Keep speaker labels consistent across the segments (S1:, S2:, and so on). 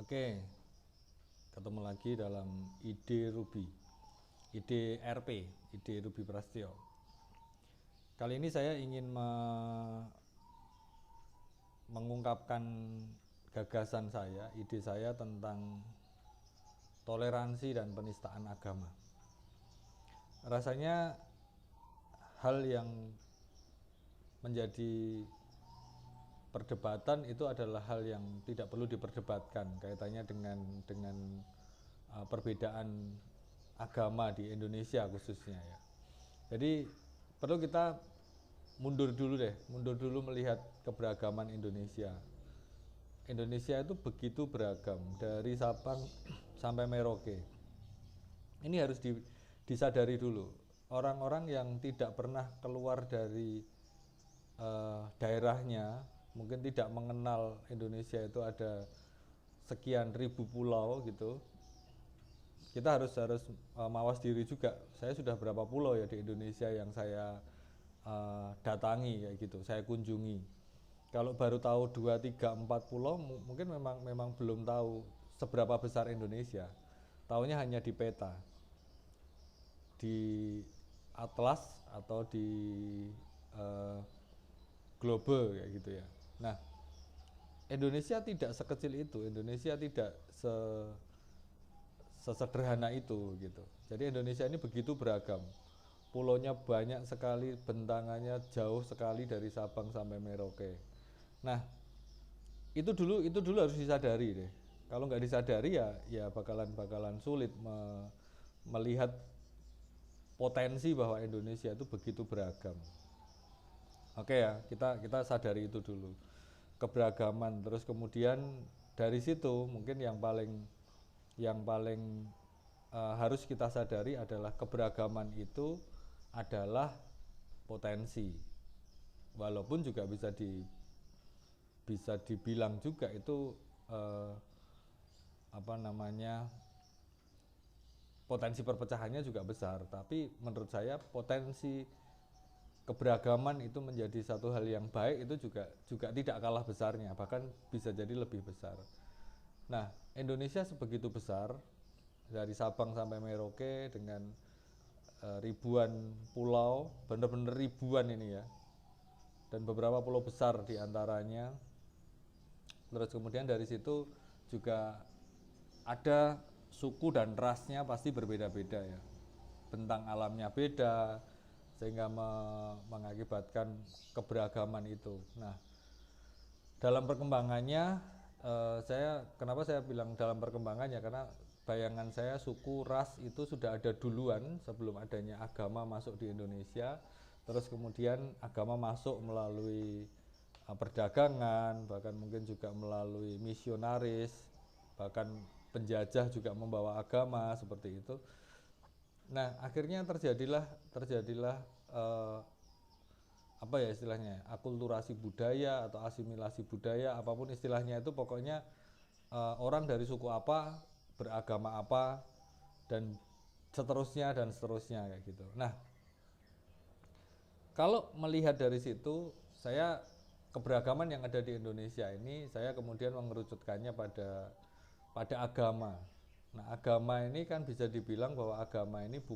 S1: Oke, ketemu lagi dalam ide Ruby, ide RP, ide Ruby Prastio. Kali ini saya ingin mengungkapkan gagasan saya, ide saya tentang toleransi dan penistaan agama. Rasanya hal yang menjadi perdebatan itu adalah hal yang tidak perlu diperdebatkan kaitannya dengan perbedaan agama di Indonesia khususnya ya. Jadi perlu kita mundur dulu melihat keberagaman Indonesia. Indonesia itu begitu beragam dari Sabang sampai Merauke. Ini harus disadari dulu. Orang-orang yang tidak pernah keluar dari daerahnya mungkin tidak mengenal Indonesia itu ada sekian ribu pulau gitu. Kita harus mawas diri juga. Saya sudah berapa pulau ya di Indonesia yang saya datangi kayak gitu, saya kunjungi. Kalau baru tahu 2, 3, 4 pulau mungkin memang belum tahu seberapa besar Indonesia. Taunya hanya di peta, di atlas atau di globe kayak gitu ya. Nah, Indonesia tidak sekecil itu, Indonesia tidak sesederhana itu gitu. Jadi Indonesia ini begitu beragam. Pulaunya banyak sekali, bentangannya jauh sekali dari Sabang sampai Merauke. Nah, itu dulu harus disadari deh. Kalau nggak disadari ya bakalan sulit melihat potensi bahwa Indonesia itu begitu beragam. Oke ya, kita sadari itu dulu. Keberagaman, terus kemudian dari situ mungkin yang paling harus kita sadari adalah keberagaman itu adalah potensi. Walaupun juga bisa dibilang juga itu potensi perpecahannya juga besar, tapi menurut saya potensi keberagaman itu menjadi satu hal yang baik itu juga tidak kalah besarnya, bahkan bisa jadi lebih besar. Nah, Indonesia sebegitu besar dari Sabang sampai Merauke dengan ribuan pulau, benar-benar ribuan ini ya, dan beberapa pulau besar diantaranya. Terus kemudian dari situ juga ada suku dan rasnya pasti berbeda-beda ya, bentang alamnya beda sehingga mengakibatkan keberagaman itu. Nah, dalam perkembangannya kenapa saya bilang dalam perkembangannya, karena bayangan saya suku ras itu sudah ada duluan sebelum adanya agama masuk di Indonesia. Terus kemudian agama masuk melalui perdagangan, bahkan mungkin juga melalui misionaris, bahkan penjajah juga membawa agama seperti itu. Nah, akhirnya terjadilah eh, apa ya istilahnya, akulturasi budaya atau asimilasi budaya, apapun istilahnya itu, pokoknya orang dari suku apa beragama apa dan seterusnya kayak gitu. Nah, kalau melihat dari situ, saya keberagaman yang ada di Indonesia ini saya kemudian mengerucutkannya pada agama. Nah, agama ini kan bisa dibilang bahwa agama ini uh,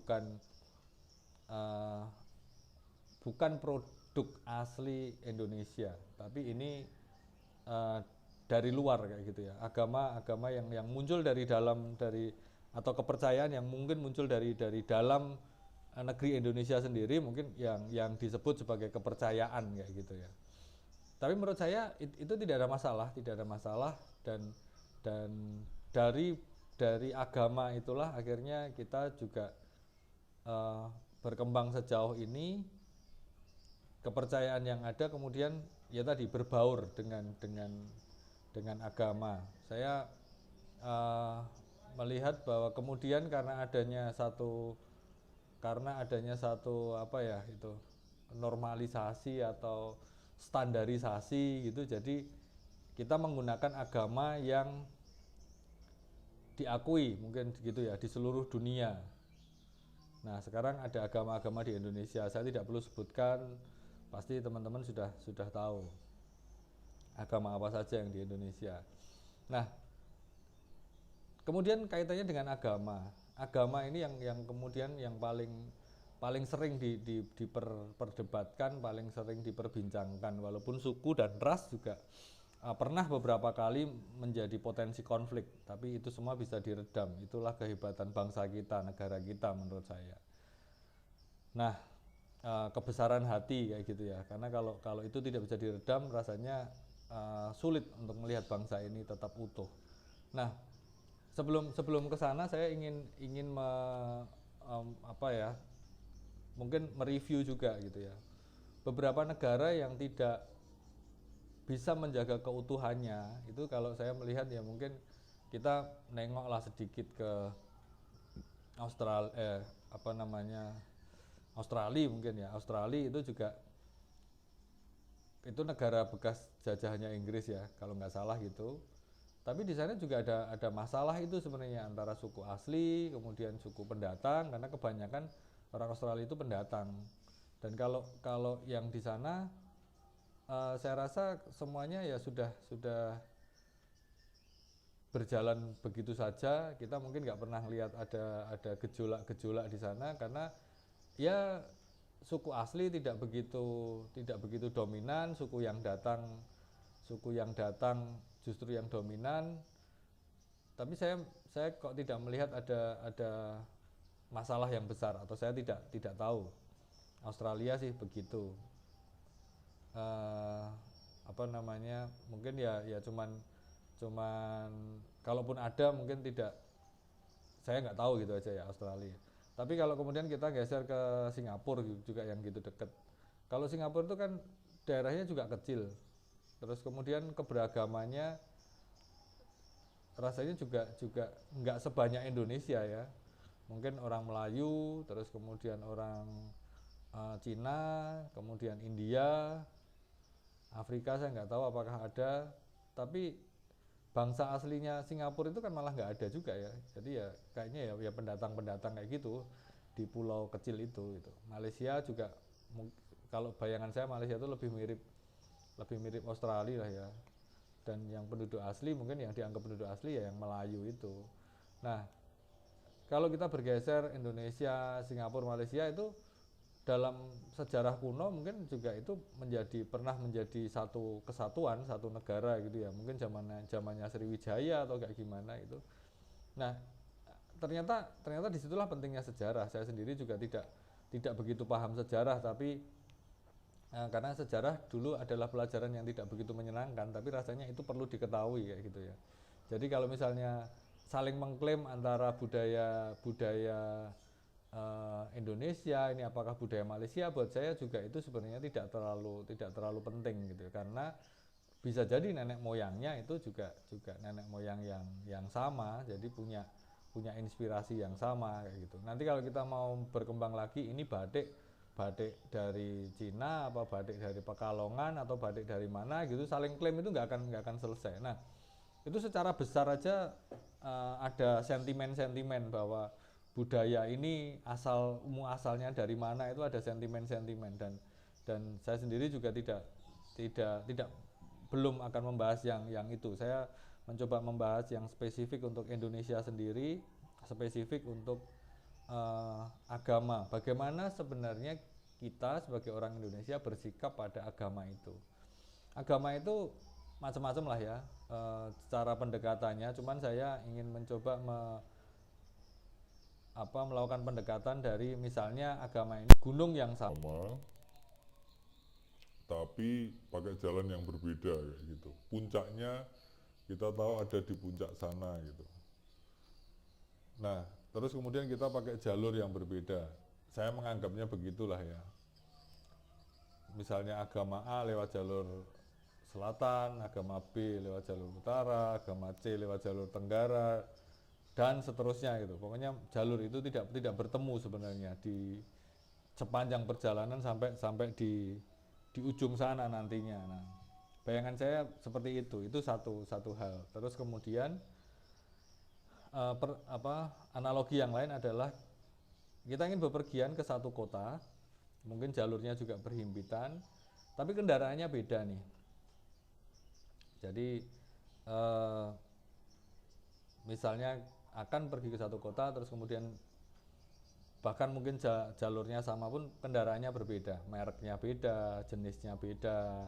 S1: bukan produk asli Indonesia, tapi ini uh, dari luar kayak gitu ya. Agama yang muncul dari dalam, atau kepercayaan yang mungkin muncul dari dalam negeri Indonesia sendiri, mungkin yang disebut sebagai kepercayaan kayak gitu ya. Tapi menurut saya itu tidak ada masalah, dan dari agama itulah akhirnya kita juga berkembang sejauh ini. Kepercayaan yang ada kemudian ya tadi berbaur dengan agama. Saya melihat bahwa kemudian karena adanya satu apa ya itu, normalisasi atau standarisasi gitu, jadi kita menggunakan agama yang diakui mungkin gitu ya di seluruh dunia. Nah, sekarang ada agama-agama di Indonesia, saya tidak perlu sebutkan, pasti teman-teman sudah tahu agama apa saja yang di Indonesia. Nah, Kemudian kaitannya dengan agama. Agama ini yang kemudian yang paling sering diperdebatkan, paling sering diperbincangkan, walaupun suku dan ras juga pernah beberapa kali menjadi potensi konflik, tapi itu semua bisa diredam. Itulah kehebatan bangsa kita, negara kita menurut saya. Nah, kebesaran hati kayak gitu ya, karena kalau itu tidak bisa diredam, rasanya sulit untuk melihat bangsa ini tetap utuh. Nah, sebelum ke sana saya ingin apa ya, mungkin mereview juga gitu ya, beberapa negara yang tidak bisa menjaga keutuhannya. Itu kalau saya melihat ya, mungkin kita nengoklah sedikit ke Australia, apa namanya, Australia mungkin ya. Australia itu juga itu negara bekas jajahannya Inggris ya, kalau nggak salah gitu. Tapi di sana juga ada masalah itu sebenarnya, antara suku asli kemudian suku pendatang, karena kebanyakan orang Australia itu pendatang. Dan kalau yang di sana saya rasa semuanya ya sudah berjalan begitu saja. Kita mungkin nggak pernah lihat ada gejolak-gejolak di sana, karena ya suku asli tidak begitu dominan, suku yang datang justru yang dominan. Tapi saya kok tidak melihat ada masalah yang besar, atau saya tidak tahu. Australia sih begitu. eh, apa namanya, mungkin ya cuman kalaupun ada mungkin tidak, saya nggak tahu gitu aja ya Australia. Tapi kalau kemudian kita geser ke Singapura juga yang gitu deket. Kalau Singapura itu kan daerahnya juga kecil, terus kemudian keberagamannya rasanya juga nggak sebanyak Indonesia ya. Mungkin orang Melayu, terus kemudian orang Cina, kemudian India, Afrika saya nggak tahu apakah ada. Tapi bangsa aslinya Singapura itu kan malah nggak ada juga ya. Jadi ya kayaknya ya pendatang-pendatang kayak gitu di pulau kecil itu gitu. Malaysia juga, kalau bayangan saya Malaysia itu lebih mirip Australia lah ya. Dan yang penduduk asli, mungkin yang dianggap penduduk asli ya yang Melayu itu. Nah, kalau kita bergeser Indonesia, Singapura, Malaysia, itu dalam sejarah kuno mungkin juga itu pernah menjadi satu kesatuan, satu negara gitu ya. Mungkin zamannya Sriwijaya atau kayak gimana itu. Nah, ternyata disitulah pentingnya sejarah. Saya sendiri juga tidak begitu paham sejarah, tapi karena sejarah dulu adalah pelajaran yang tidak begitu menyenangkan, tapi rasanya itu perlu diketahui kayak gitu ya. Jadi kalau misalnya saling mengklaim antara budaya Indonesia ini apakah budaya Malaysia, buat saya juga itu sebenarnya tidak terlalu penting gitu, karena bisa jadi nenek moyangnya itu juga nenek moyang yang sama, jadi punya inspirasi yang sama kayak gitu. Nanti kalau kita mau berkembang lagi, ini batik dari Cina apa batik dari Pekalongan atau batik dari mana gitu, saling klaim itu nggak akan selesai. Nah, itu secara besar aja ada sentimen-sentimen bahwa budaya ini asalnya dari mana, itu ada sentimen-sentimen. Dan saya sendiri juga tidak belum akan membahas yang itu. Saya mencoba membahas yang spesifik untuk Indonesia sendiri, spesifik untuk agama. Bagaimana sebenarnya kita sebagai orang Indonesia bersikap pada agama itu. Agama itu macam-macam lah ya cara pendekatannya. Cuman saya ingin mencoba melakukan pendekatan dari misalnya agama ini gunung yang sama,
S2: tapi pakai jalan yang berbeda kayak gitu. Puncaknya kita tahu ada di puncak sana gitu. Nah, terus kemudian kita pakai jalur yang berbeda. Saya menganggapnya begitulah ya. Misalnya agama A lewat jalur selatan, agama B lewat jalur utara, agama C lewat jalur tenggara, dan seterusnya gitu. Pokoknya jalur itu tidak bertemu sebenarnya di sepanjang perjalanan sampai di ujung sana nantinya. Nah, bayangan saya seperti itu satu hal. Terus kemudian analogi yang lain adalah kita ingin bepergian ke satu kota, mungkin jalurnya juga berhimpitan, tapi kendaraannya beda nih. Jadi misalnya
S1: akan pergi ke satu kota, terus kemudian bahkan mungkin jalurnya sama pun kendaraannya berbeda, mereknya beda, jenisnya beda,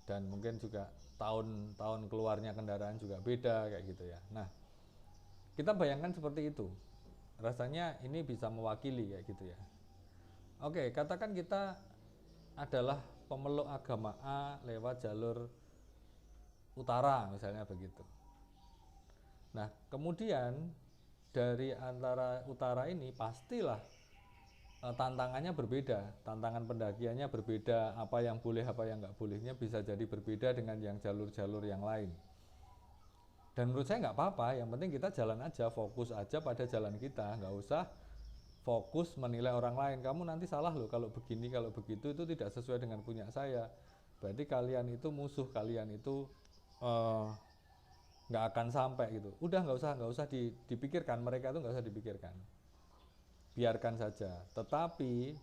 S1: dan mungkin juga tahun keluarnya kendaraan juga beda kayak gitu ya. Nah, kita bayangkan seperti itu, rasanya ini bisa mewakili kayak gitu ya. Oke, katakan kita adalah pemeluk agama A lewat jalur utara misalnya begitu. Nah, kemudian dari antara utara ini pastilah tantangannya berbeda, tantangan pendakiannya berbeda, apa yang boleh apa yang nggak bolehnya bisa jadi berbeda dengan yang jalur-jalur yang lain. Dan menurut saya nggak apa-apa, yang penting kita jalan aja, fokus aja pada jalan kita, nggak usah fokus menilai orang lain. Kamu nanti salah loh kalau begini, kalau begitu, itu tidak sesuai dengan punya saya. Berarti kalian itu musuh, kalian itu nggak akan sampai gitu. Udah nggak usah dipikirkan, mereka itu nggak usah dipikirkan. Biarkan saja. Tetapi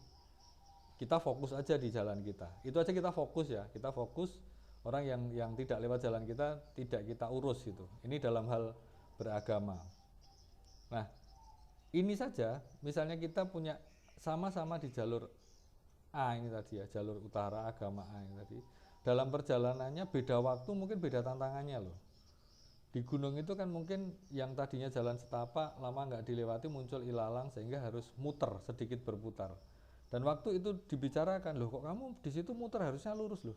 S1: kita fokus aja di jalan kita. Itu aja kita fokus ya. Kita fokus, orang yang tidak lewat jalan kita tidak kita urus gitu. Ini dalam hal beragama. Nah, ini saja misalnya kita punya sama-sama di jalur A ini tadi ya, jalur utara agama A ini tadi. Dalam perjalanannya beda waktu, mungkin beda tantangannya loh. Di gunung itu kan mungkin yang tadinya jalan setapak lama nggak dilewati muncul ilalang sehingga harus muter sedikit berputar. Dan waktu itu dibicarakan, loh kok kamu di situ muter, harusnya lurus loh.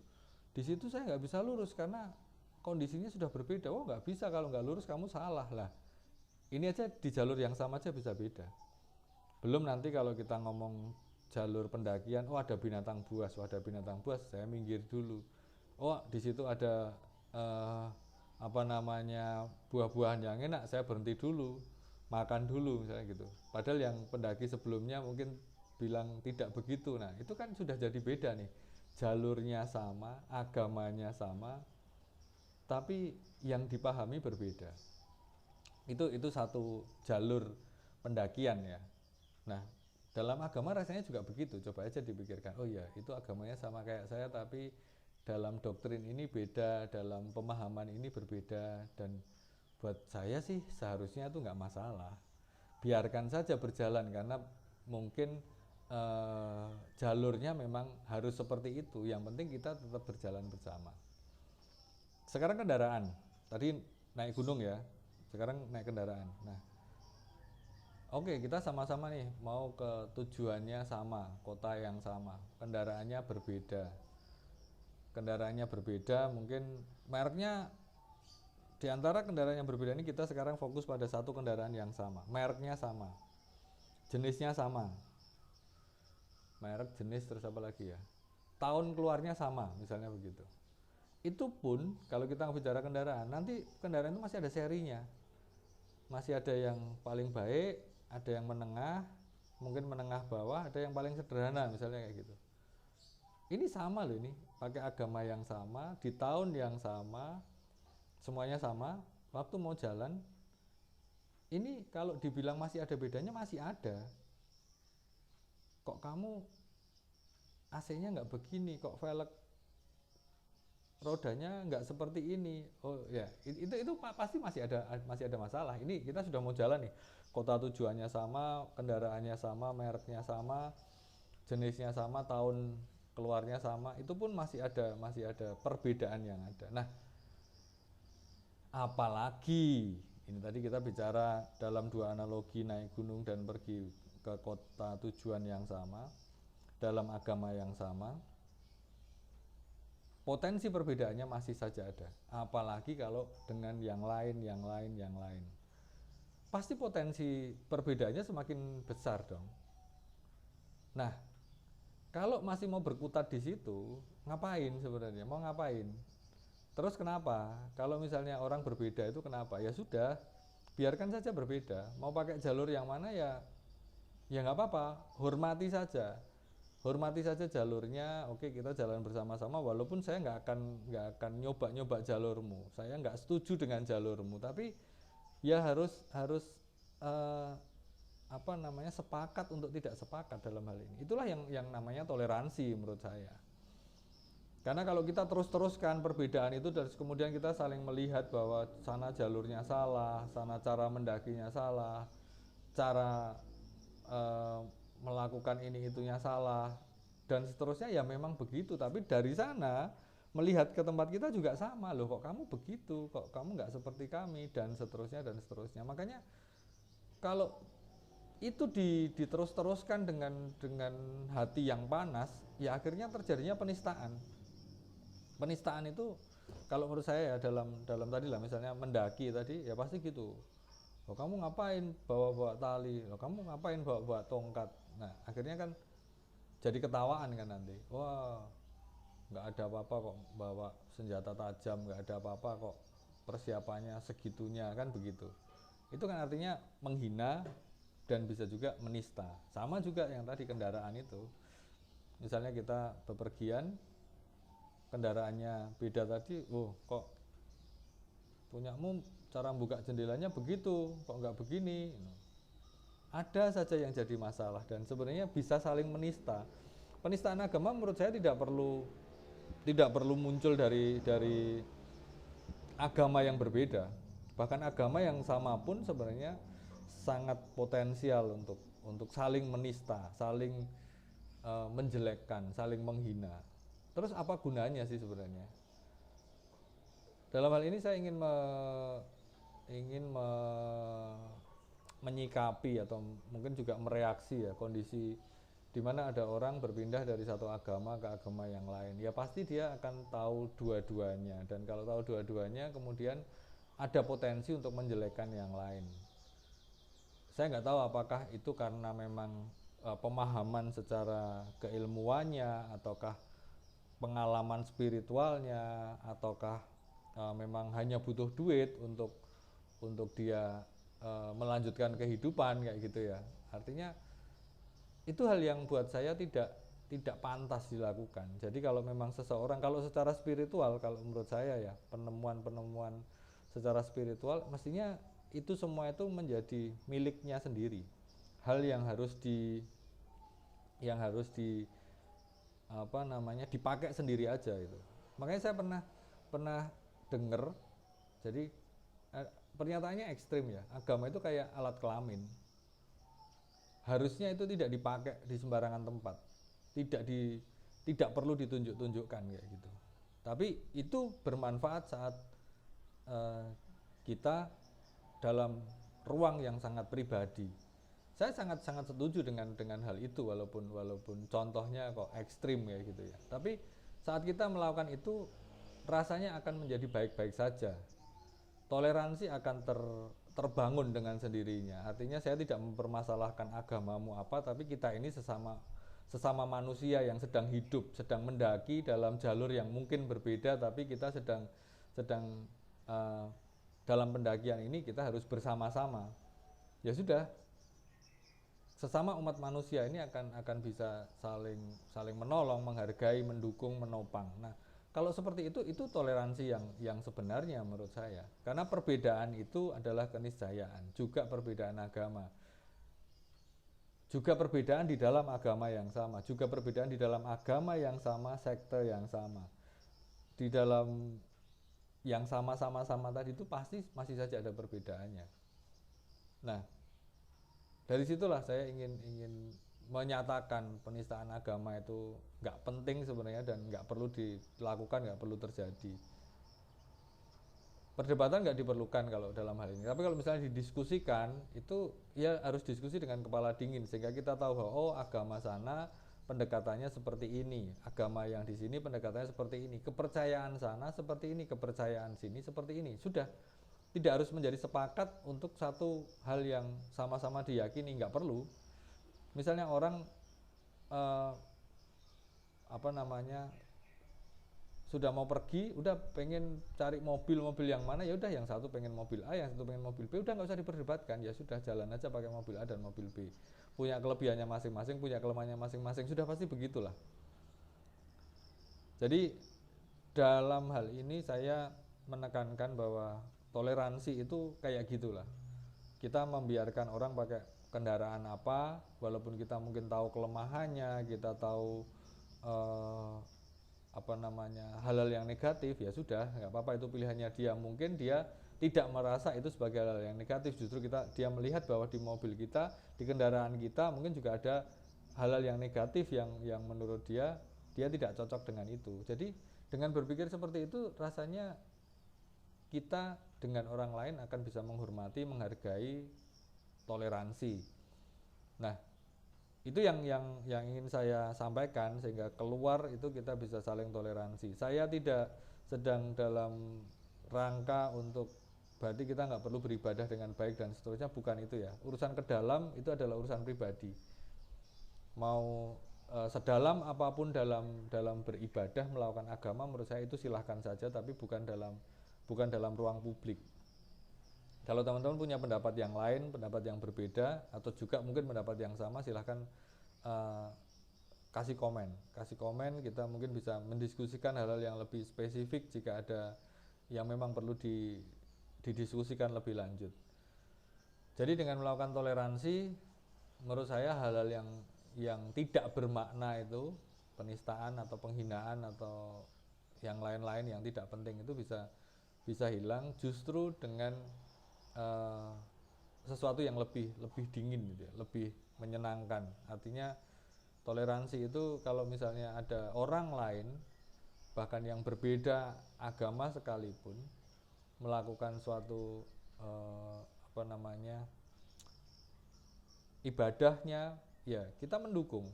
S1: Di situ saya nggak bisa lurus karena kondisinya sudah berbeda. Oh nggak bisa, kalau nggak lurus kamu salah lah. Ini aja di jalur yang sama aja bisa beda. Belum nanti kalau kita ngomong jalur pendakian, oh ada binatang buas, saya minggir dulu. Oh di situ ada buah-buahan yang enak, saya berhenti dulu, makan dulu misalnya gitu. Padahal yang pendaki sebelumnya mungkin bilang tidak begitu. Nah itu kan sudah jadi beda nih, jalurnya sama, agamanya sama, tapi yang dipahami berbeda. Itu satu jalur pendakian ya. Nah dalam agama rasanya juga begitu, coba aja dipikirkan, oh ya itu agamanya sama kayak saya tapi dalam doktrin ini beda, dalam pemahaman ini berbeda. Dan buat saya sih seharusnya itu nggak masalah, biarkan saja berjalan karena mungkin jalurnya memang harus seperti itu, yang penting kita tetap berjalan bersama. Sekarang kendaraan, tadi naik gunung ya, sekarang naik kendaraan. Nah oke, kita sama-sama nih mau ke tujuannya sama, kota yang sama, kendaraannya berbeda, mungkin mereknya. Di antara kendaraan yang berbeda ini kita sekarang fokus pada satu kendaraan yang sama, mereknya sama, jenisnya sama, merek, jenis, terus apa lagi ya, tahun keluarnya sama misalnya begitu. Itu pun kalau kita bicara kendaraan, nanti kendaraan itu masih ada serinya, masih ada yang paling baik, ada yang menengah, mungkin menengah bawah, ada yang paling sederhana misalnya kayak gitu. Ini sama loh, ini pakai agama yang sama, di tahun yang sama, semuanya sama, waktu mau jalan, ini kalau dibilang masih ada bedanya, masih ada. Kok kamu AC-nya nggak begini, kok velg rodanya nggak seperti ini. Oh ya, itu pasti masih ada masalah. Ini kita sudah mau jalan nih, kota tujuannya sama, kendaraannya sama, mereknya sama, jenisnya sama, tahun keluarnya sama, itu pun masih ada perbedaan yang ada. Nah apalagi ini tadi kita bicara dalam dua analogi, naik gunung dan pergi ke kota tujuan yang sama, dalam agama yang sama, potensi perbedaannya masih saja ada. Apalagi kalau dengan yang lain, pasti potensi perbedaannya semakin besar dong. Nah kalau masih mau berkutat di situ, ngapain sebenarnya, mau ngapain? Terus kenapa? Kalau misalnya orang berbeda itu kenapa? Ya sudah, biarkan saja berbeda. Mau pakai jalur yang mana ya nggak apa-apa. Hormati saja jalurnya. Oke, kita jalan bersama-sama. Walaupun saya nggak akan nyoba jalurmu. Saya nggak setuju dengan jalurmu. Tapi ya harus sepakat untuk tidak sepakat dalam hal ini. Itulah yang namanya toleransi menurut saya. Karena kalau kita terus-teruskan perbedaan itu, dan kemudian kita saling melihat bahwa sana jalurnya salah, sana cara mendakinya salah, cara melakukan ini itunya salah, dan seterusnya, ya memang begitu. Tapi dari sana melihat ke tempat kita juga sama, loh kok kamu begitu, kok kamu nggak seperti kami, dan seterusnya dan seterusnya. Makanya kalau itu diterus-teruskan dengan hati yang panas, ya akhirnya terjadinya penistaan. Penistaan itu kalau menurut saya ya, dalam tadi lah, misalnya mendaki tadi ya pasti gitu. Oh, kamu ngapain bawa-bawa tali? Oh, kamu ngapain bawa-bawa tongkat? Nah, akhirnya kan jadi ketawaan kan nanti. Wah, nggak ada apa-apa kok bawa senjata tajam, nggak ada apa-apa kok persiapannya segitunya, kan begitu. Itu kan artinya menghina dan bisa juga menista. Sama juga yang tadi kendaraan itu. Misalnya kita bepergian, kendaraannya beda tadi, oh kok punyamu cara buka jendelanya begitu, kok nggak begini. Ada saja yang jadi masalah, dan sebenarnya bisa saling menista. Penistaan agama menurut saya tidak perlu muncul dari agama yang berbeda. Bahkan agama yang sama pun sebenarnya sangat potensial untuk saling menista, saling menjelekkan, saling menghina. Terus apa gunanya sih sebenarnya? Dalam hal ini saya ingin menyikapi atau mungkin juga mereaksi ya kondisi di mana ada orang berpindah dari satu agama ke agama yang lain. Ya pasti dia akan tahu dua-duanya, dan kalau tahu dua-duanya kemudian ada potensi untuk menjelekkan yang lain. Saya nggak tahu apakah itu karena memang pemahaman secara keilmuannya, ataukah pengalaman spiritualnya, ataukah memang hanya butuh duit untuk dia melanjutkan kehidupan kayak gitu ya. Artinya itu hal yang buat saya tidak pantas dilakukan. Jadi kalau memang seseorang, kalau secara spiritual, kalau menurut saya ya, penemuan secara spiritual mestinya itu semua itu menjadi miliknya sendiri. Hal yang harus dipakai sendiri aja itu. Makanya saya pernah dengar, jadi pernyataannya ekstrim ya, agama itu kayak alat kelamin. Harusnya itu tidak dipakai di sembarangan tempat, tidak perlu ditunjuk-tunjukkan kayak gitu. Tapi itu bermanfaat saat kita dalam ruang yang sangat pribadi. Saya sangat setuju dengan hal itu, walaupun contohnya kok ekstrim ya gitu ya. Tapi saat kita melakukan itu rasanya akan menjadi baik-baik saja. Toleransi akan terbangun dengan sendirinya. Artinya saya tidak mempermasalahkan agamamu apa, tapi kita ini sesama manusia yang sedang hidup, sedang mendaki dalam jalur yang mungkin berbeda, tapi kita sedang dalam pendakian ini kita harus bersama-sama. Ya sudah, sesama umat manusia ini akan bisa saling menolong, menghargai, mendukung, menopang. Nah, kalau seperti itu toleransi yang sebenarnya menurut saya. Karena perbedaan itu adalah keniscayaan, juga perbedaan agama. Juga perbedaan di dalam agama yang sama, juga perbedaan di dalam agama yang sama, sekte yang sama. Di dalam yang sama-sama tadi itu pasti masih saja ada perbedaannya. Nah, dari situlah saya ingin menyatakan penistaan agama itu nggak penting sebenarnya, dan nggak perlu dilakukan, nggak perlu terjadi. Perdebatan nggak diperlukan kalau dalam hal ini. Tapi kalau misalnya didiskusikan, itu ya harus diskusi dengan kepala dingin, sehingga kita tahu bahwa oh, agama sana pendekatannya seperti ini, agama yang di sini pendekatannya seperti ini, kepercayaan sana seperti ini, kepercayaan sini seperti ini. Sudah, tidak harus menjadi sepakat untuk satu hal yang sama-sama diyakini, nggak perlu. Misalnya orang sudah mau pergi, udah pengen cari mobil yang mana, ya udah yang satu pengen mobil A, yang satu pengen mobil B, udah nggak usah diperdebatkan, ya sudah jalan aja pakai mobil A dan mobil B. Punya kelebihannya masing-masing, punya kelemahannya masing-masing, sudah pasti begitulah. Jadi dalam hal ini saya menekankan bahwa toleransi itu kayak gitulah. Kita membiarkan orang pakai kendaraan apa, walaupun kita mungkin tahu kelemahannya, kita tahu hal-hal yang negatif, ya sudah, nggak apa-apa, itu pilihannya dia. Mungkin dia tidak merasa itu sebagai hal yang negatif, justru dia melihat bahwa di mobil kita, di kendaraan kita mungkin juga ada hal-hal yang negatif yang menurut dia tidak cocok dengan itu. Jadi dengan berpikir seperti itu, rasanya kita dengan orang lain akan bisa menghormati, menghargai, toleransi. Nah, itu yang ingin saya sampaikan, sehingga keluar itu kita bisa saling toleransi. Saya tidak sedang dalam rangka untuk berarti kita nggak perlu beribadah dengan baik dan seterusnya, bukan itu ya. Urusan ke dalam itu adalah urusan pribadi. Mau sedalam apapun dalam beribadah, melakukan agama, menurut saya itu silahkan saja, tapi bukan dalam ruang publik. Kalau teman-teman punya pendapat yang lain, pendapat yang berbeda, atau juga mungkin pendapat yang sama, silahkan kasih komen. Kita mungkin bisa mendiskusikan hal-hal yang lebih spesifik jika ada yang memang perlu didiskusikan lebih lanjut. Jadi dengan melakukan toleransi, menurut saya hal-hal yang tidak bermakna itu, penistaan atau penghinaan atau yang lain-lain yang tidak penting itu bisa hilang, justru dengan sesuatu yang lebih dingin gitu ya, lebih menyenangkan. Artinya toleransi itu kalau misalnya ada orang lain, bahkan yang berbeda agama sekalipun, melakukan suatu ibadahnya, ya kita mendukung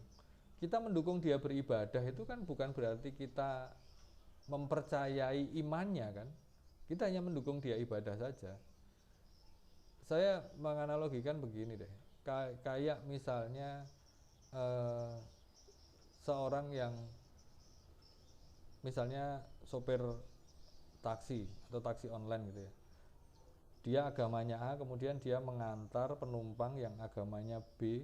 S1: dia beribadah. Itu kan bukan berarti kita mempercayai imannya kan, kita hanya mendukung dia ibadah saja. Saya menganalogikan begini deh, kayak misalnya seorang yang misalnya sopir taksi atau taksi online gitu ya, dia agamanya A, kemudian dia mengantar penumpang yang agamanya B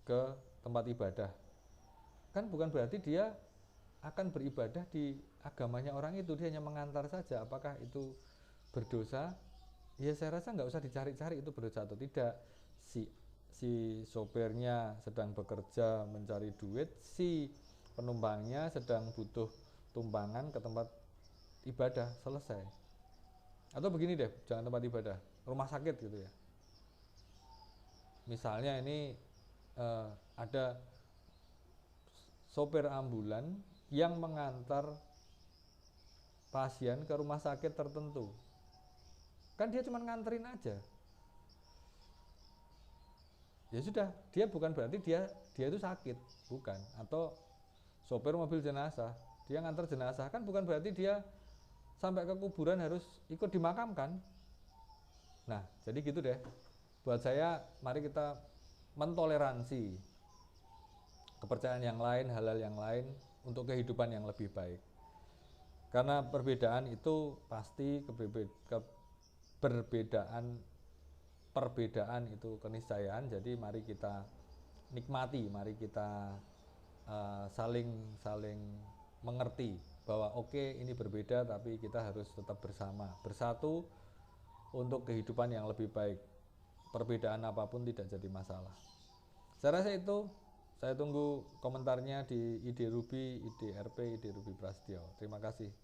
S1: ke tempat ibadah. Kan bukan berarti dia akan beribadah di agamanya orang itu, dia hanya mengantar saja. Apakah itu berdosa? Ya saya rasa nggak usah dicari-cari itu berdosa atau tidak. Si sopirnya sedang bekerja mencari duit, si penumpangnya sedang butuh tumpangan ke tempat ibadah, selesai. Atau begini deh, jangan tempat ibadah, rumah sakit gitu ya. Misalnya ini ada sopir ambulan yang mengantar pasien ke rumah sakit tertentu, kan dia cuma nganterin aja. Ya sudah, dia bukan berarti dia itu sakit, bukan. Atau sopir mobil jenazah, dia nganter jenazah, kan bukan berarti dia sampai ke kuburan harus ikut dimakamkan. Nah, jadi gitu deh. Buat saya, mari kita mentoleransi kepercayaan yang lain, halal yang lain untuk kehidupan yang lebih baik. Karena perbedaan itu pasti perbedaan itu keniscayaan. Jadi mari kita nikmati, mari kita saling mengerti bahwa oke, ini berbeda tapi kita harus tetap bersatu untuk kehidupan yang lebih baik. Perbedaan apapun tidak jadi masalah. Saya rasa itu. Saya tunggu komentarnya di ID Ruby, ID RP, ID Ruby Prasetyo. Terima kasih.